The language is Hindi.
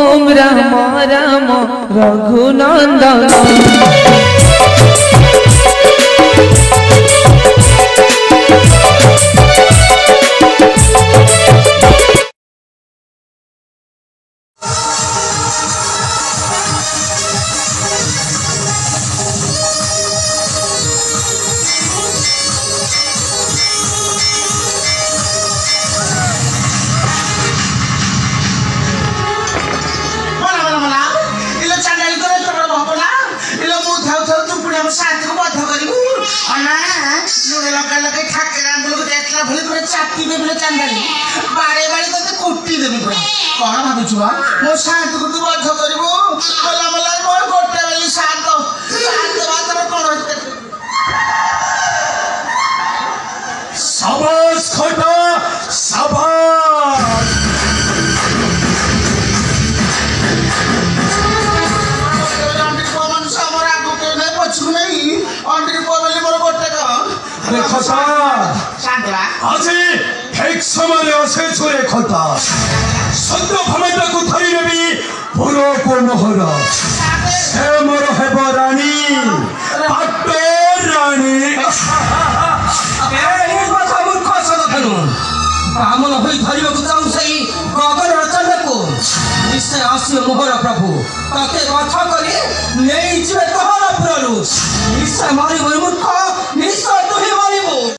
ओम राम राम रघुनंदन चापी दे बोले चंदाली बारे बारे तो कुट्टी देबी पूरा कोन भाबी छुआ मो शांत को तू बध करबो मला मला मोर गोटे बेली शांत बात रे कोन होते शाबाश खटा शाबाश अंडी को मनुष्य मोर आगु के नहीं पछु नहीं अंडी को बेली मोर गोटे का अरे खटा शांतला आजी ठीक समय से छुरे खटा सत्य भमता को धरी नेबी पुरो को मोहरा से मोर हेबो रानी पाटो रानी ए কথা মূর্খ সদ ফেলু ব্রাহ্মণ হই ধরিବାକୁ চাও সেই গগন রচনাକୁ নিশ্চয় ଆସିବ ମୋହର ପ୍ରଭୁ ତତେ ବଧ କରି ନେଇଯିବେ ତୋହର ପୁରରୁ ନିଶ୍ଚୟ ମରିବ ମୂର୍ଖ ନିଶ୍ଚୟ